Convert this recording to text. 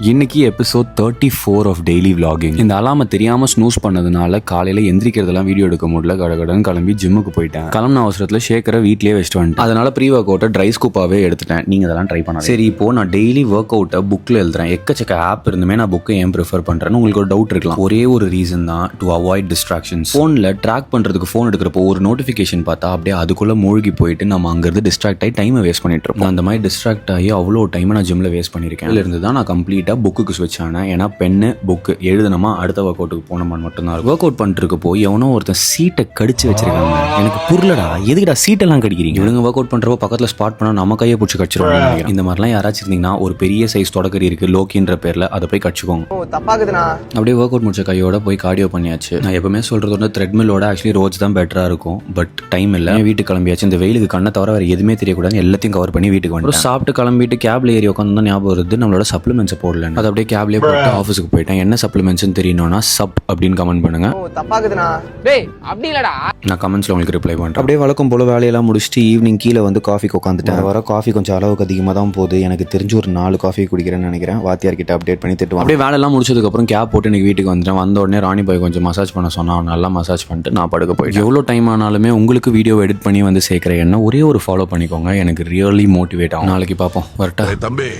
இன்னைக்கு episode 34 of daily vlogging. இந்த அலாம தெரியாம ஸ்னூஸ் பண்ணதுனால காலையில எந்திரிக்கிறதெல்லாம் வீடியோ எடுக்க முடியல. கடகடன் கிளம்பி ஜிம்முக்கு போயிட்டேன். கிளம்பின அவசரத்துல ஷேக்கரை வீட்லயே வச்சுட்டு வந்துட்டேன். அதனால ப்ரீ ஒர்க் அவுட்டை ட்ரை ஸ்கூப்பாவே எடுத்துட்டேன். நீங்க இதெல்லாம் ட்ரை பண்ணலாம். சரி, இப்போ நான் டெய்லி ஒர்க் அவுட்டை புக்ல எழுதுறேன். எக்கச்சக்க ஆப் இருந்துமே நான் புக்கை ஏன் ப்ரிஃபர் பண்றேன்னு உங்களுக்கு ஒரு டவுட் இருக்கலாம். ஒரே ஒரு ரீசன் தான், டு அவாய்ட் டிஸ்ட்ராக்ஷன்ஸ். போன்ல ட்ராக் பண்றதுக்கு போன் எடுக்கிறப்போ ஒரு நோட்டிபிகேஷன் பார்த்தா அப்படியே அதுக்குள்ள மூழ்கி போயிட்டு நம்ம அங்கிருந்து டிஸ்ட்ராக்ட் ஆகி டைமை வேஸ்ட் பண்ணிட்டு இருக்கோம். அந்த மாதிரி டிஸ்ட்ராக்ட் ஆகி அவ்வளோ டைமை நான் ஜிம்ல வேஸ்ட் பண்ணிருக்கேன். இதுல இருந்து தான் நான் கம்ப்ளீட்டா புக்கு ஸ்விட்ச். ஏன்னா பென்னு புக்கு எழுதணுமா அடுத்த ஒர்க் அவுட்டுக்கு போனோமான்னு மட்டும்தான். ஒர்க் அவுட் பண்ணிட்டு போய் எவனோ ஒருத்தன் சீட்டை கடிச்சு வச்சிருக்காங்க. எனக்கு புரியலடா, எதுக்குடா சீட்டெல்லாம் கடிக்கிறீங்க? இவங்க ஒர்க் அவுட் பண்றப்போ பக்கத்துல ஸ்பாட் பண்ணா நம்ம கையை பிடிச்சி கடிச்சிருவாங்க. இந்த மாதிரிலாம் யாராச்சும் இருந்தீங்கன்னா ஒரு பெரிய சைஸ் தொடக்கறி இருக்கு லோக்கின்ற பேர்ல, அதை போய் கடிச்சுக்கோங்க. அப்படியே ஒர்க் அவுட் முடிச்ச கையோட போய் கார்டியோ பண்ணியாச்சு. நான் எப்பவுமே சொல்றது வந்து த்ரெட்மில்லோட ஆக்சுவலி ரோட்ஸ் தான் பெட்டரா இருக்கும். பட் டைம் இல்லை, வீட்டுக்கு கிளம்பியாச்சு. இந்த வெயிலுக்கு கண்ணை தவிர வேற எதுவுமே தெரியக்கூடாது, எல்லாத்தையும் கவர் பண்ணி வீட்டுக்கு வந்து சாப்பிட்டு கிளம்பிட்டு கேப்ல ஏறி உட்காந்து ஞாபகம் வருது நம்மளோட சப்ளிமெண்ட்ஸ் போடல. அது அப்படியே கேப்ல போட்டு ஆஃபீஸுக்கு போயிட்டேன். என்ன சப்ளிமெண்ட்ஸ் தெரியணும்னா சப் அப்படின்னு கமெண்ட் பண்ணுங்க. நான் கமெண்ட்ஸ்ல உங்களுக்கு ரிப்ளை பண்றேன். அப்படியே வழக்கம் போல வேலையெல்லாம் முடிச்சுட்டு ஈவினிங் கீழே வந்து காஃபிக்கு உட்காந்துட்டேன். வர காஃபி கொஞ்சம் அளவுக்கு அதிகமாக தான் போகுது. எனக்கு தெரிஞ்சு ஒரு 4 காஃபி குடிக்கிறேன்னு நினைக்கிறேன். வாத்தியார் கிட்ட அப்டேட் பண்ணி திட்டுவாங்க. அப்படியே வேலையெல்லாம் முடிச்சதுக்கு அப்புறம் கேப் போட்டு எனக்கு வீட்டுக்கு வந்துட்டேன். வந்த உடனே ராணி பாய் கொஞ்சம் மசாஜ் பண்ண சொன்னா, நல்லா மசாஜ் பண்ணிட்டு நான் படுக்க போயிட்டேன். எவ்வளோ டைம் ஆனாலுமே உங்களுக்கு வீடியோ எடிட் பண்ணி வந்து சேர்க்கிற என்ன ஒரே ஒரு ஃபாலோ பண்ணிக்கோங்க. எனக்கு ரியலி மோட்டிவேட் ஆகும். நாளைக்கு பார்ப்போம். வரட்டா தம்பி.